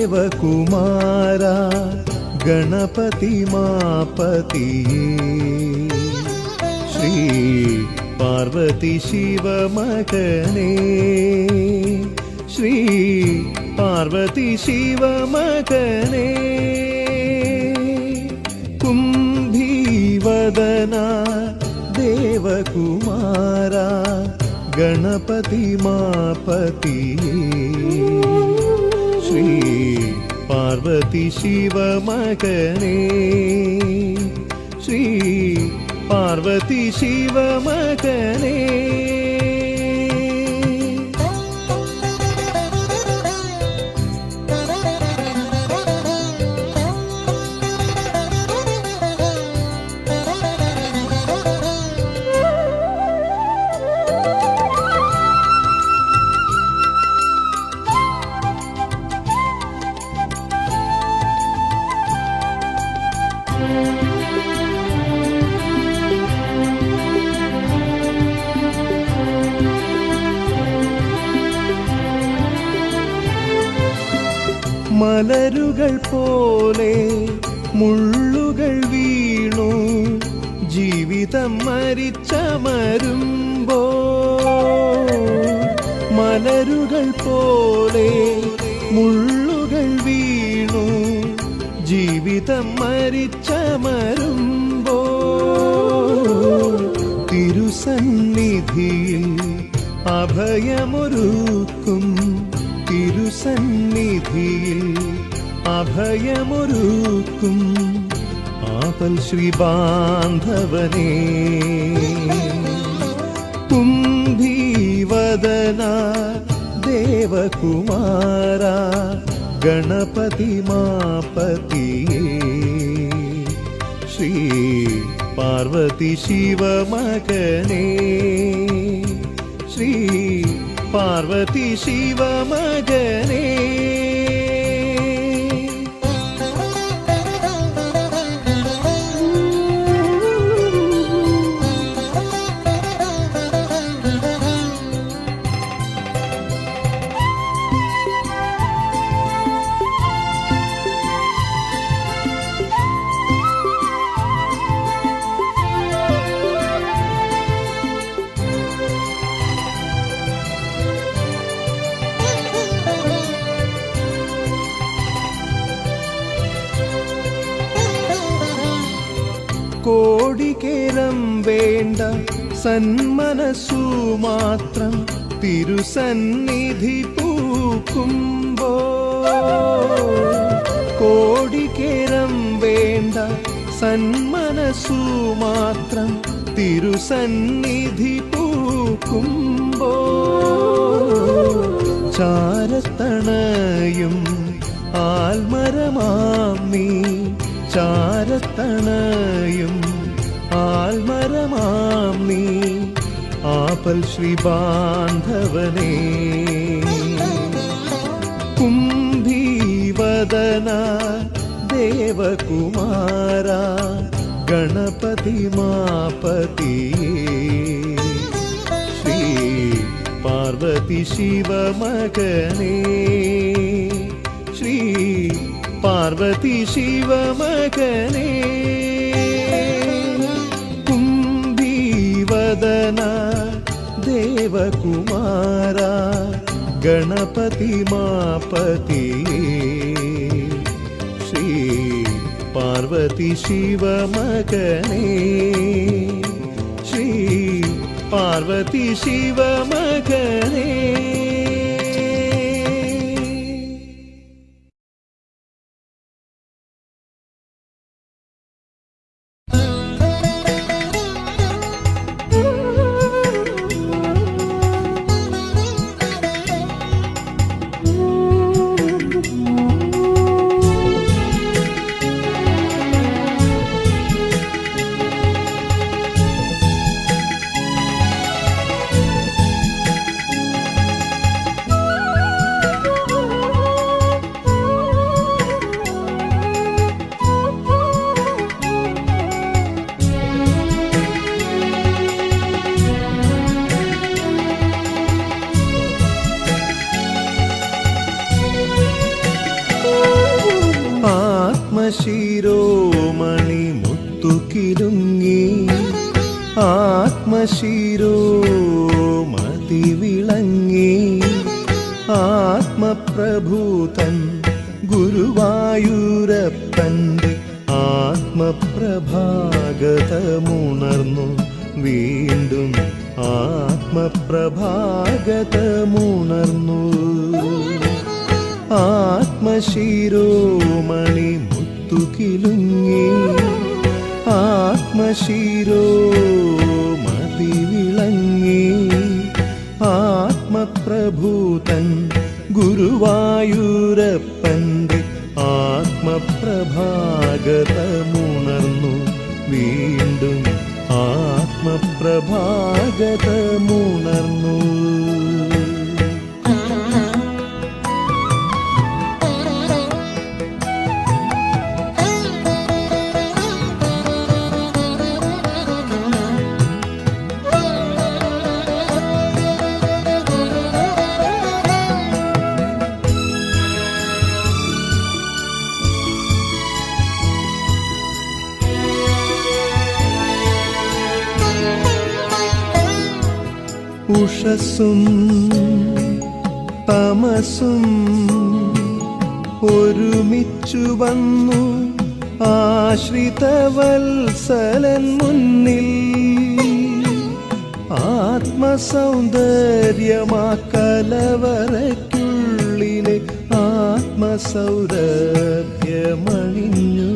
देवकुमारा गणपति मापतिये श्री पार्वती शिव मगने श्री पार्वती शिव मगने कुम्भीवदना देवकुमारा गणपति मापतिये श्री पार्वती शिव मगने श्री पार्वती शिव मगने മലരുകൾ പോലെ മുള്ളുകൾ വീണു ജീവിതം മരിച്ചമരുമ്പോൾ മലരുകൾ പോലെ മുള്ളുകൾ വീണു ജീവിതം മരിച്ചമരുമ്പോൾ തിരുസന്നിധിയിൽ അഭയമൊരുക്കും തിരുസന്നിധിയിൽ അഭയമൊരുക്കും ആപൽ ശ്രീ ബാന്ധവനേ കുംഭീവദന ദേവകുമാര ഗണപതി മാപതിയേ ശ്രീ പാർവതി ശിവ മഗനേ ശ്രീ पार्वती शिव मगने കോടികേരം വേണ്ട സന്മനസ്സു മാത്രം തിരുസന്നിധി പൂക്കുമ്പോൾ കോടികേരം വേണ്ട സന്മനസ്സു മാത്രം തിരുസന്നിധി പൂക്കുമ്പോൾ ചാരത്തണയും ആൽമരമാം നീ ചാരത്തണയും ആൽമരമാം നീ ആപൽ ശ്രീ ബാന്ധവനേ കുംഭീവദന ദേവകുമാര ഗണപതി മാപതിയേ ശ്രീ പാർവതി ശിവ മഗനേ ശ്രീ പാർവതി ശിവ മഗനേ കുംഭീവദന ദേവകുമാര ഗണപതി മാപതിയേ ശ്രീ പാർവതി ശിവ മഗനേ ശ്രീ പാർവതി ശിവ മഗനേ ആത്മശിരോമണി മുത്തുകിലുങ്ങി ആത്മശിരോമതി വിളങ്ങി ആത്മപ്രഭൂതൻ ഗുരുവായൂരപ്പൻ്റെ ആത്മപ്രഭാഗതമുണർന്നു വീണ്ടും ആത്മപ്രഭാഗതമുണർന്നു ആത്മശിരോമണി മുത്തുകിലുങ്ങി ആത്മശിരോമതി വിളങ്ങി ആത്മപ്രഭൂതൻ ഗുരുവായൂരപ്പൻ്റെ ആത്മപ്രഭാഗതമുണർന്നു വീണ്ടും ആത്മപ്രഭാഗതമുണർന്നു ഉഷസ്സും തമസും ഒരുമിച്ചു വന്നു ആശ്രിതവത്സലൻ മുന്നിൽ ആത്മസൗന്ദര്യമാക്കലവറയ്ക്കുള്ളിലെ ആത്മസൗരഭ്യമണിഞ്ഞു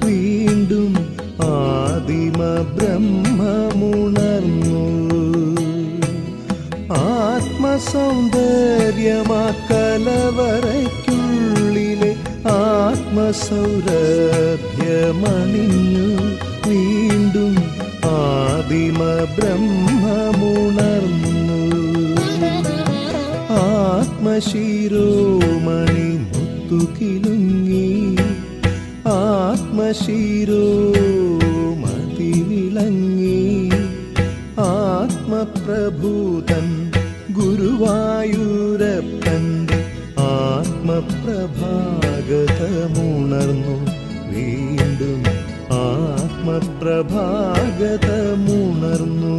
വീണ്ടും ആദിമ ബ്രഹ്മമുണർന്നു ആത്മസൗന്ദര്യമാക്കലവറയ്ക്കുള്ളിലെ ആത്മസൗരഭ്യമണിഞ്ഞു വീണ്ടും ആദിമ ബ്രഹ്മമുണർന്നു ആത്മശിരോമണി മുത്തുകിലുങ്ങി ആത്മശിരോമതി വിളങ്ങി ആത്മപ്രഭൂതൻ ഗുരുവായൂരപ്പൻ്റെ ആത്മപ്രഭാഗതമുണർന്നു വീണ്ടും ആത്മപ്രഭാഗതമുണർന്നു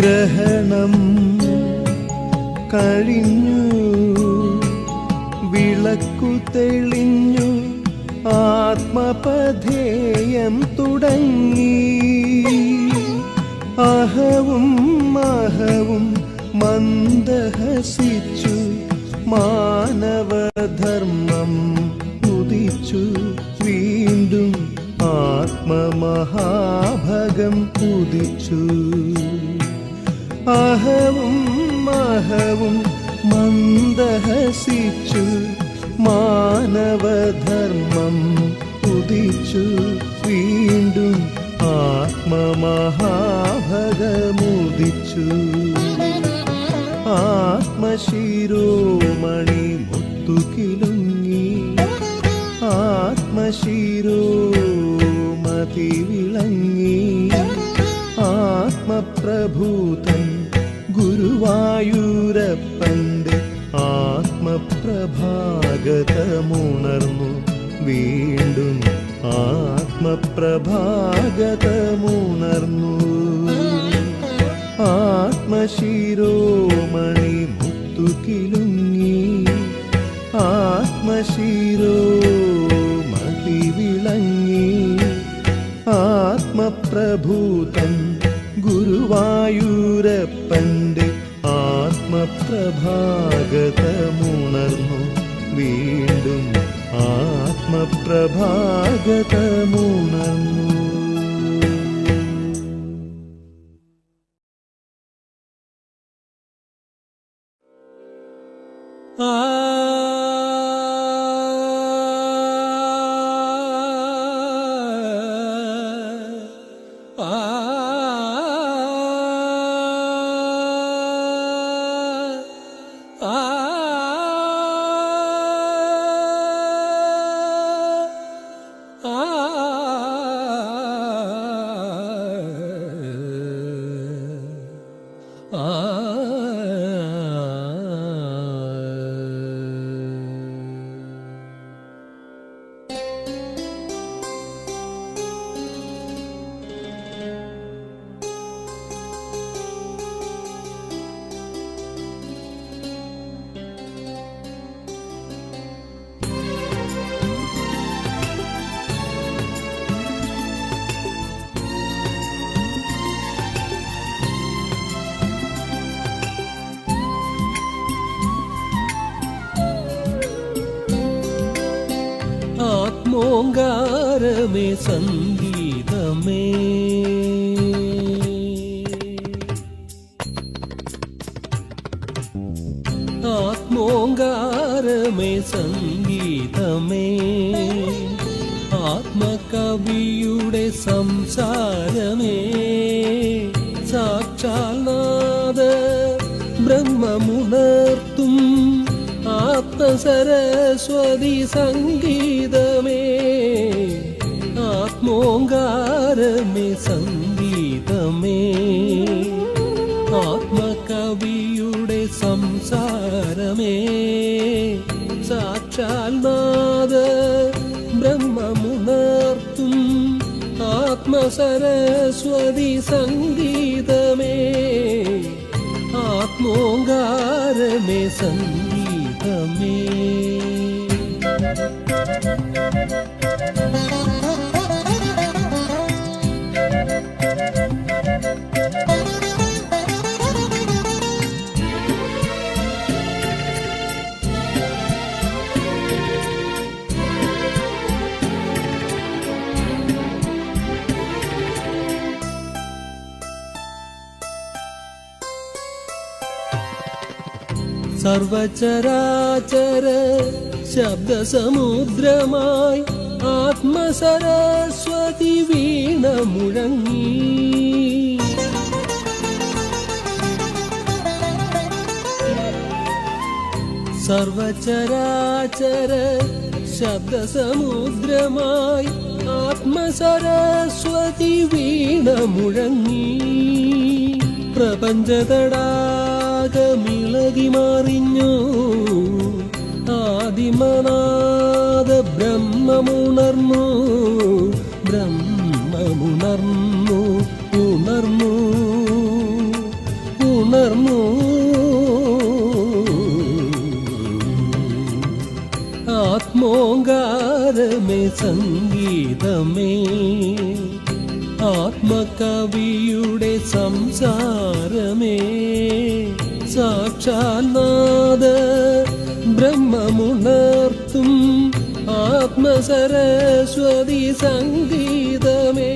ഗ്രഹണം കഴിഞ്ഞു വിളക്കു തെളിഞ്ഞു ആത്മപഥേയം തുടങ്ങി അഹവും മഹവും മന്ദഹസിച്ചു മാനവധർമ്മം ഉദിച്ചു വീണ്ടും ആത്മമഹാഭഗം ഉദിച്ചു അഹവും മഹവും മന്ദഹസിച്ചു മാനവധർമ്മം ഉദിച്ചു വീണ്ടും ആത്മമഹാഭഗമുദിച്ചു ആത്മശിരോമണി മുത്തുകിലുങ്ങി ആത്മശിരോമതി വിളങ്ങി ആത്മപ്രഭൂതൻ ഗുരുവായൂരപ്പൻ്റെ ആത്മപ്രഭാഗതമുണർന്നു വീണ്ടും ആത്മപ്രഭാഗതമുണർന്നു ആത്മശിരോമണി മുത്തുകിലുങ്ങി ആത്മശിരോമതി വിളങ്ങി ആത്മപ്രഭൂതൻ ഗുരുവായൂരപ്പൻ്റെ ആത്മപ്രഭാഗതമുണർന്നു വീണ്ടും ആത്മപ്രഭാഗതമുണർന്നു ആത്മോങ്കാരമേ സംഗീതമേ. ആത്മോങ്കാരമേ സംഗീതമേ, ആത്മകവിയുടെ സംസാരമേ, സാക്ഷാൽ നാദ ബ്രഹ്മമുണർത്തും ആത്മസരസ്വതി സംഗീതമേ. ആത്മോങ്കാരമേ സംഗീതമേ, ആത്മകവിയുടെ സംസാരമേ, സാക്ഷാൽ നാദ ബ്രഹ്മമുണർത്തും ആത്മസരസ്വതി സംഗീതമേ. ആത്മോങ്കാരമേ സംഗീതമേ. സർവചരാചര ശബ്ദസമുദ്രമായി ആത്മസരസ്വതി വീണ മുഴങ്ങി. സർവചരാചര ശബ്ദസമുദ്രമായി ആത്മസരസ്വതി വീണ മുഴങ്ങി. പ്രപഞ്ചതടാകമിളകി മറിഞ്ഞു, ആദിമനാദ ബ്രഹ്മമുണർന്നു. ബ്രഹ്മമുണർന്നു, ഉണർന്നു, ഉണർന്നു. ആത്മോങ്കാരമേ സംഗീതമേ, ആത്മകവിയുടെ സംസാരമേ, സാക്ഷാൽ നാദ ബ്രഹ്മമുണർത്തും ആത്മസരസ്വതി സംഗീതമേ.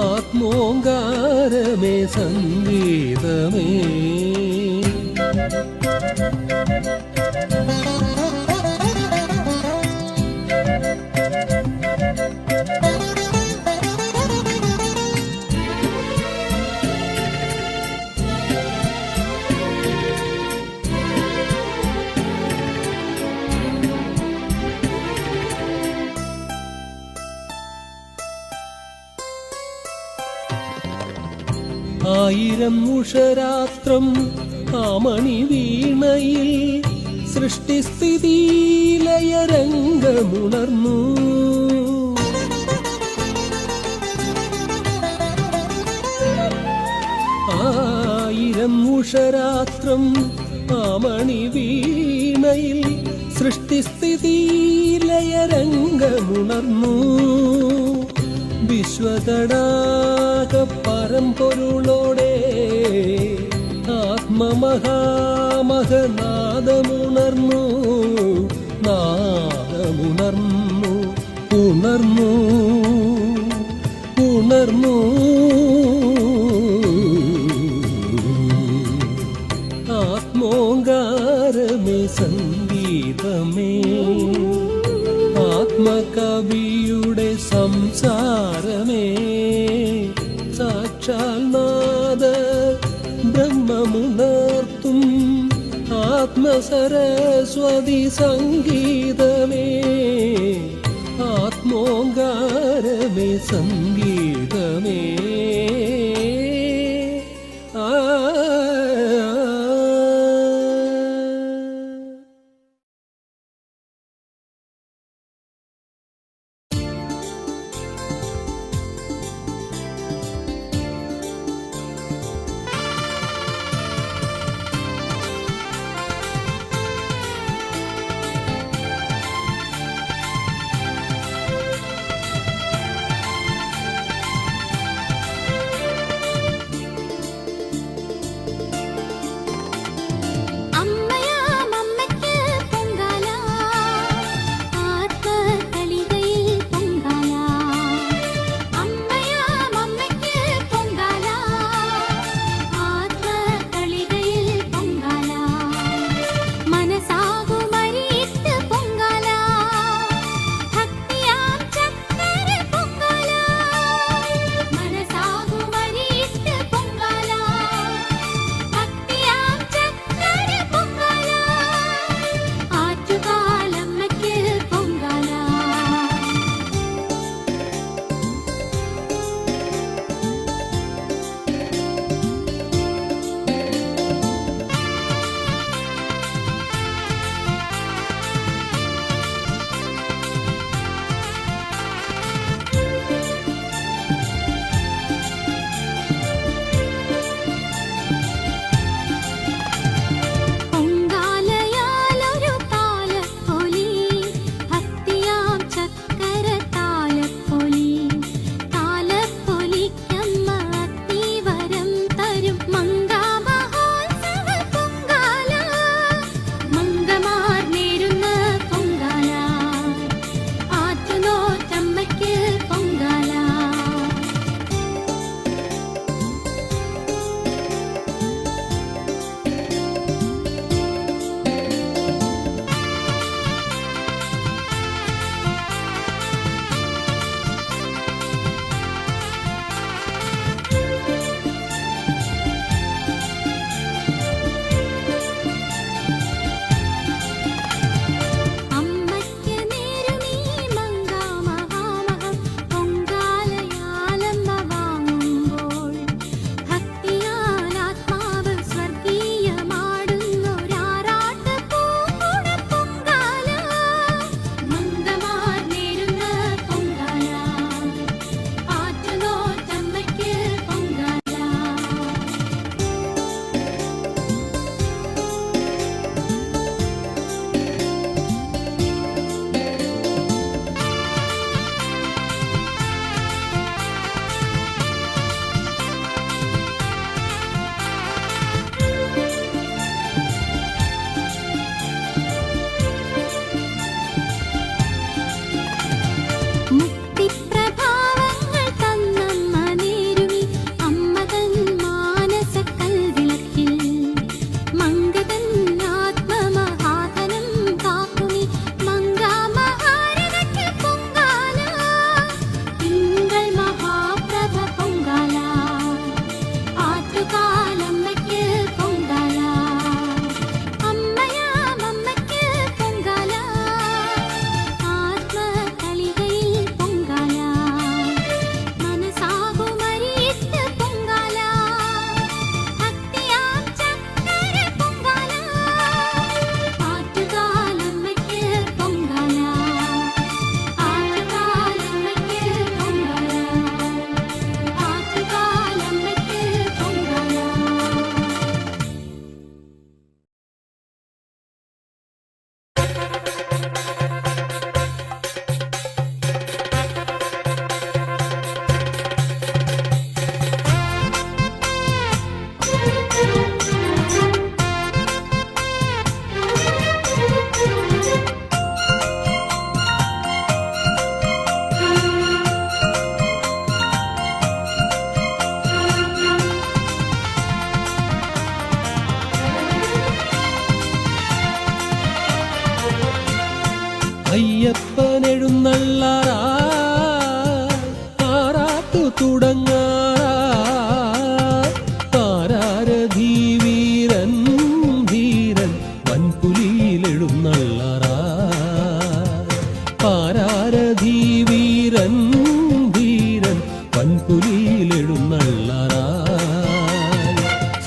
ആത്മോങ്കാരമേ സംഗീതമേ. ആയിരം ഉഷരാത്രം ആമണി വീണയിൽ സൃഷ്ടിസ്ഥിതി ലയരംഗമുണർന്നു. ആയിരം ഉഷരാത്രം ആമണി വീണയിൽ സൃഷ്ടിസ്ഥിതി ലയരംഗമുണർന്നു. വിശ്വതടാക പരമ്പൊരുളോടെ ആത്മമഹാമഹനാദമുണർന്നു. നാദമുണർന്നു, ഉണർന്നു, ഉണർന്നു. ആത്മോങ്കാരമേ സംഗീതമേ, ആത്മകവിയുടെ സംസാരമേ, സാക്ഷാൽ നാദ ബ്രഹ്മമുണർത്തും ആത്മസരസ്വതി സംഗീതമേ. ആത്മോങ്കാരമേ സംഗീതമേ. അയ്യപ്പൻ എഴുന്നള്ളാറാ ആറാട്ടു തുടങ്ങാറാ പാരാരഥി വീരൻ ധീരൻ വൻപുലിയിൽ എഴുന്നള്ളാറാ പാരാരഥി വീരൻ ധീരൻ വൻപുലിയിൽ എഴുന്നള്ളാറാ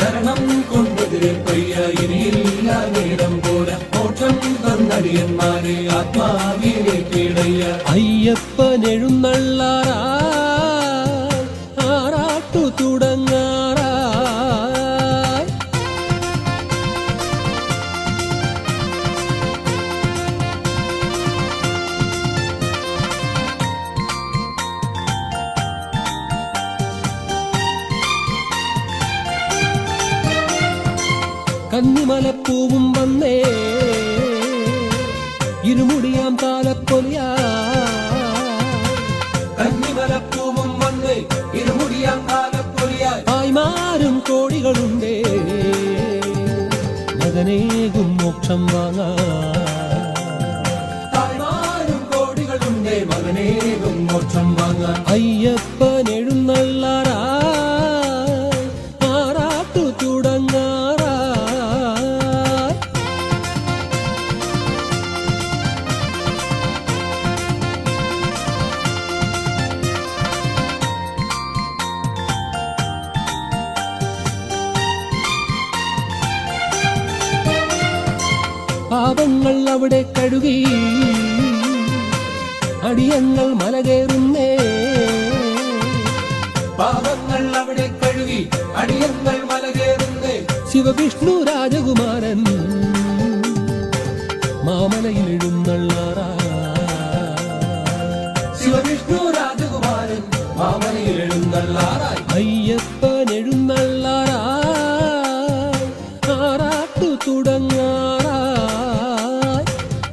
ശരണം കൊണ്ടെതിരേൽപ്പയ്യ ഇനിയില്ല നേരം പോരാ മോക്ഷം തന്നടിയന്മാരെ ആത്മാവിലേക്കിടയ്യ അയ്യപ്പൻ എഴുന്നള്ളാറാ ആറാട്ടു തുടങ്ങാറാ കന്നിമലപ്പൂവും വന്നേ ഇരുമുടിയാം താലപ്പൊലിയാ കന്നിമലപ്പൂവും വന്ന് ഇരുമുടിയാം കാലപ്പൊലിയായി ആയിമാരും കോടികളുണ്ടേ മകനേകും മോക്ഷം വാങ്ങാ താഴ്മാരും കോടികളുണ്ടേ മകനേകും മോക്ഷം വാങ്ങാൻ അയ്യപ്പൻ എഴുന്നള്ളാറാ ആറാട്ടു തുടങ്ങാറാ പാപങ്ങൾ അവിടെ കഴുകി അടിയങ്ങൾ മലകേറുന്നേ പാപങ്ങൾ അവിടെ കഴുകി അടിയങ്ങൾ മലകേറുന്നേ ശിവവിഷ്ണു രാജകുമാരൻ മാമലയിൽ എഴുന്നള്ളാറാ ശിവവിഷ്ണു രാജകുമാരൻ മാമലയിൽ എഴുന്നള്ളാറായി അയ്യപ്പൻ എഴുന്നള്ളാറാ ആറാട്ടു തുടങ്ങാറാ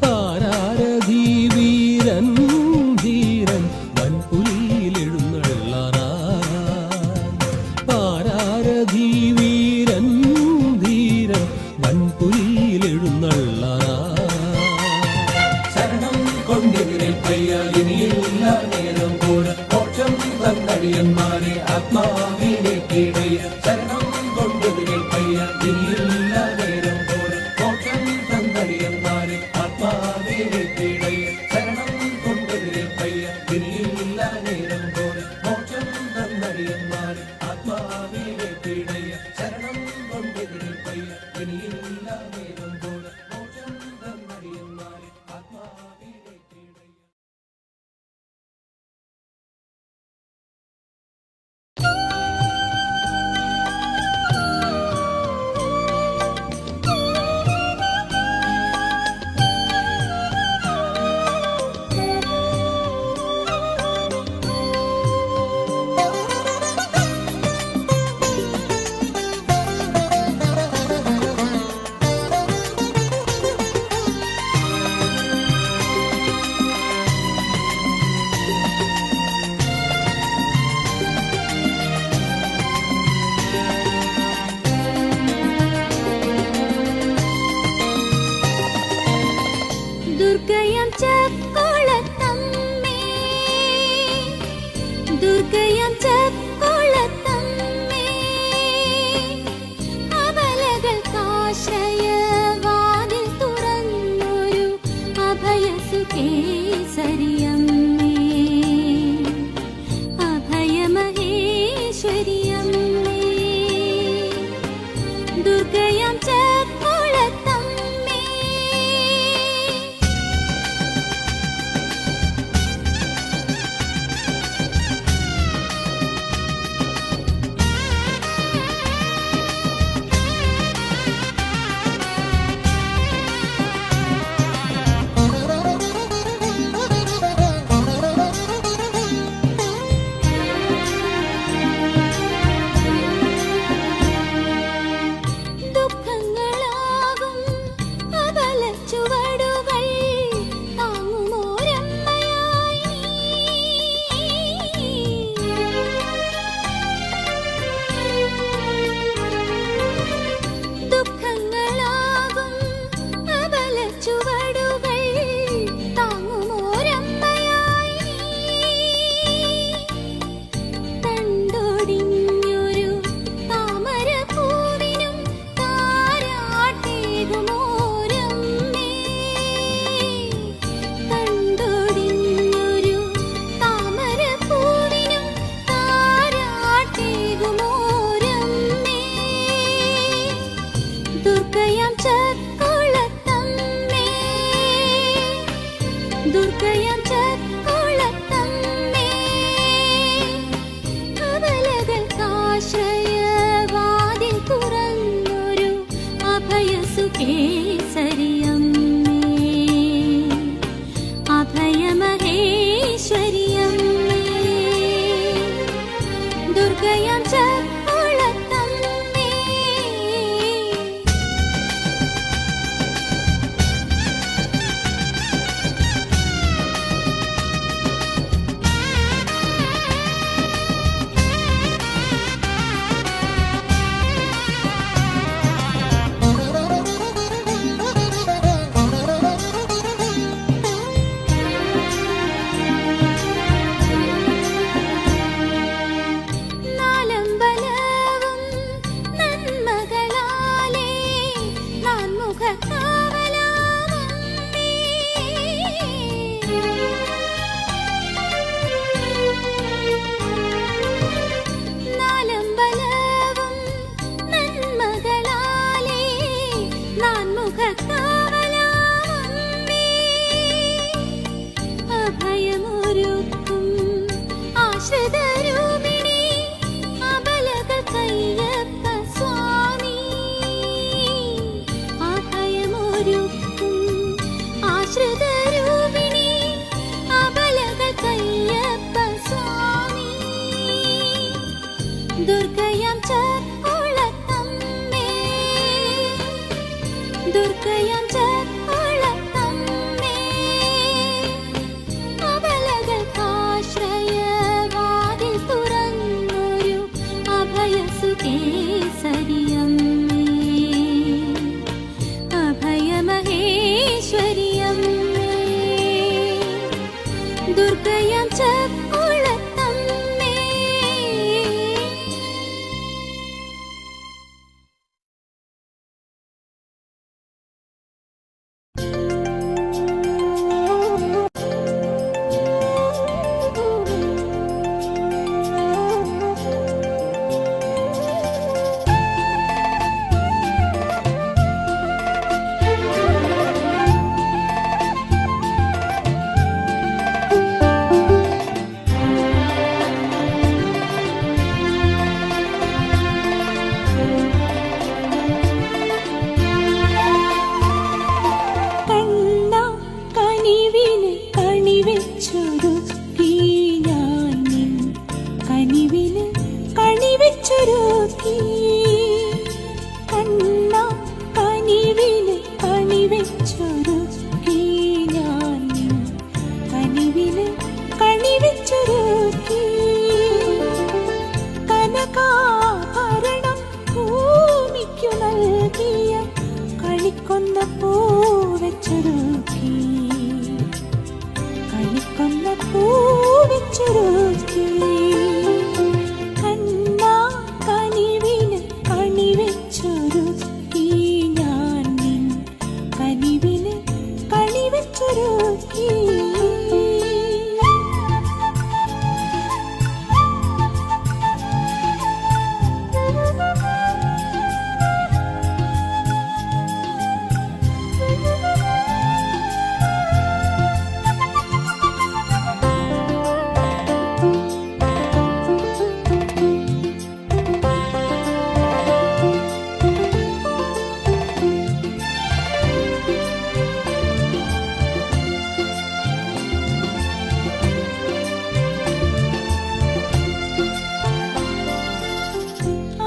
പാരാരഥി വീരൻ ധീരൻ വൻപുലിയിൽ എഴുന്നള്ളാറാ പാരാരഥി വീരൻ ധീരൻ വൻപുലിയിൽ എഴുന്നള്ളാറാ ശരണം കൊണ്ടെതിരേൽപ്പയ്യ ഇനിയില്ല നേരം പോരാ മോക്ഷം തന്നടിയന്മാരെ ആത്മാവിലേക്കിടയ്യ ശരണം കൊണ്ടെതിരേൽപ്പയ്യ ഇനിയില്ല നേരം പോരാ മോക്ഷം തന്നടിയന്മാരെ ആത്മാവിലേക്കിടയ്യ ശരണം കൊണ്ടെതിരേൽപ്പയ്യ ഇനിയില്ല നേരം പോരാ മോക്ഷം തന്നടിയന്മാരെ ആത്മാവിലേക്കിടയ്യ ശരണം കൊണ്ടെതിരേൽപ്പയ്യ ഇനിയില്ല നേരം പോരാ മോക്ഷം തന്നടിയന്മാരെ ആത്മാവിലേക്കിടയ്യ ആശ്രയവാതിൽ തുറന്നൊരു അഭയസുകേസരിയമ്മേ, അഭയമഹേശ്വരിയമ്മേ, ദുർഗയാം ചക്കുളത്തമ്മേ. നാലമ്പലവും നന്മകളാലേ നാൻമുഖക്കാവലാമമ്മേ, നാലമ്പലവും നന്മകളാലേ നാൻമുഖക്കാവലാമമ്മേ, അഭയമൊരുക്കും ആശ്രിതരൂപിണി അബലകൾക്കയ്യപ്പ സ്വാമി, അഭയമൊരുക്കും ആശ്രിതരൂപിണി അബലകൾക്കയ്യപ്പ സ്വാമി, ദുർഗയാം ചക്കുളത്തമ്മേ, ദുർഗയാം ചക്കുളത്തമ്മേ, അബലകൾക്കാശ്രയവാതിൽ തുറന്നൊരു അഭയസുകേസരിയമ്മേ, അഭയമഹേശ്വരിയമ്മേ, ദുർഗയാം ചക്കുളത്തമ്മേ. കണ്ണ കനിവിന് കണിവെച്ചൊരുക്കി ഞാൻ നിൻ കനിവിന് കണിവെച്ചൊരുക്കി, കണ്ണ കനിവിന് കണിവെച്ചൊരുക്കി ഞാൻ നിൻ കനിവിന് കണിവെച്ചൊരുക്കി, കനകാഭരണം ഭൂമിക്കു നൽകിയ കണിക്കൊന്ന പൂവെച്ചൊരുക്കി, കണിക്കൊന്ന പൂവെച്ചൊരുക്കി, കണ്ണാ കനിവിന് കണിവെച്ചൊരുക്കി ഞാൻ നിൻ കനിവിന് കണിവെച്ചൊരുക്കി.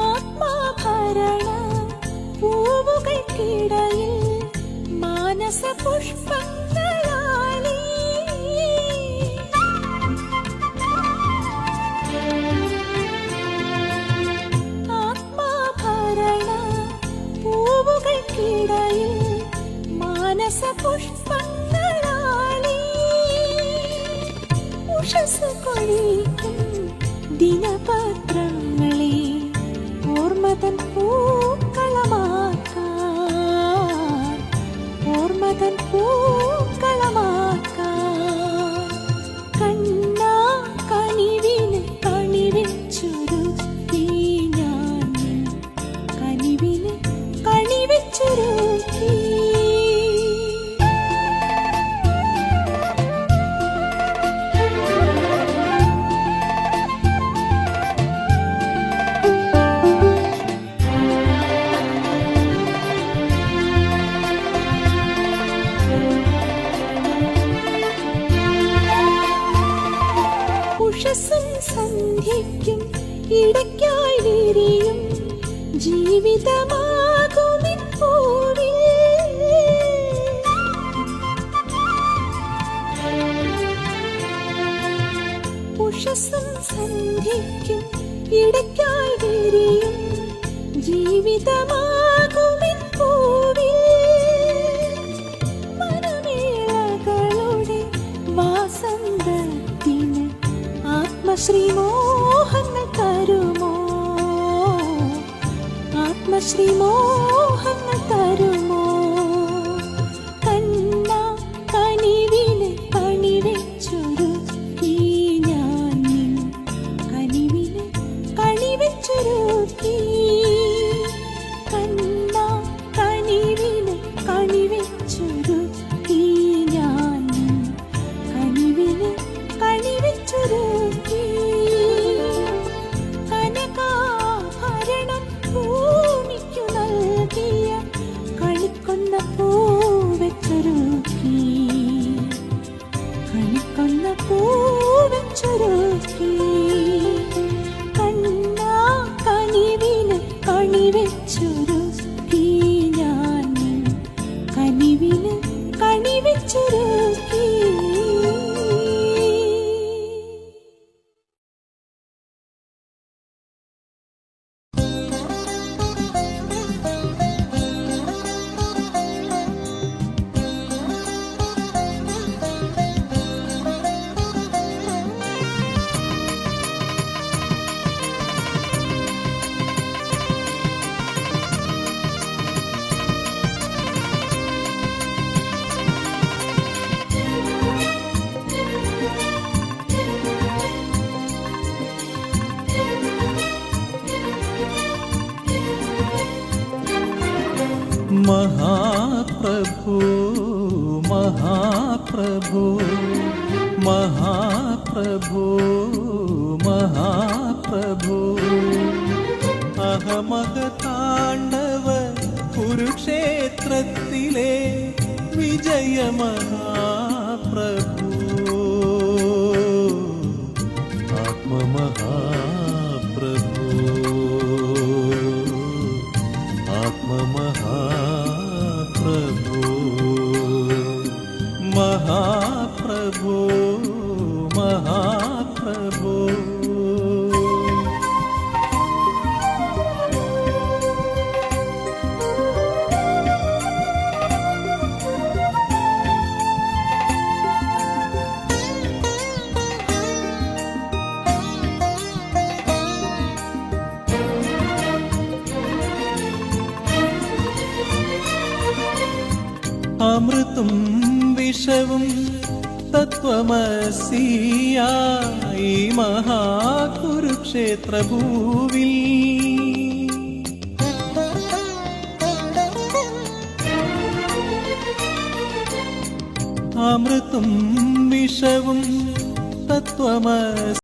ആത്മാഭരണ പൂവുകൾക്കിടയിൽ മാനസപുഷ്പങ്ങളാലേ, ആത്മാഭരണ പൂവുകൾക്കിടയിൽ മാനസപുഷ്പങ്ങളാലേ, ഉഷസ് കൊഴിക്കും ദിനപത്രങ്ങളെ ഓർമ്മതൻ പൂക്കളമാക്കാൻ, ഓർമ്മതൻ പൂക്കളമാക്കാൻ, കണ്ണാ കനിവിന് കണിവെച്ചൊരുക്കി ഞാൻ നിൻ കനിവിന് കണിവെച്ചൊരുക്കി. ജീവിതമാകുമിൻ പൂവിൽ ഉഷസ്സും സന്ധ്യയ്ക്കും ഇടയ്ക്കായി വിരിയും ജീവിതമാകുമിൻ പൂവിൽ മനമേളകളുടെ വാസന്തത്തിന് ആത്മശ്രീമോഹങ്ങൾ തരുമോ ആത്മശ്രീമോഹങ്ങൾ തരുമോ കണ്ണ കനിവിന് കണിവെച്ചൊരുക്കി ഞാൻ നിൻ കനിവിന് കണിവെച്ചൊരുക്കി കണ്ണ കനിവിന് കണിവെച്ചൊരുക്കി ഞാൻ നിൻ കനിവിന് കണിവെച്ചൊരുക്കി കനകാഭരണം ഭൂമിക്കു നൽകിയ കണിക്കൊന്ന പൂവെച്ചൊരുക്കി കണിക്കൊന്ന പൂവെച്ചൊരുക്കി കണ്ണ കനിവിന് കണിവെച്ചൊരുക്കി ഞാൻ നിൻ കനിവിന് കണിവെച്ചൊരുക്കി महाप्रभु महाप्रभु महाप्रभु महाप्रभु अहमहताण्डव कुरुक्षेत्रत्तिले विजय महाप्रभु आत्ममहाप्रभु आत्ममहाप्रभु महाप्रभु महाप्रभु അമൃതും വിഷവും തത്വമസിയായി മഹാകുരുക്ഷേത്ര ഭൂവിൽ അമൃതും വിഷവും തത്വമസി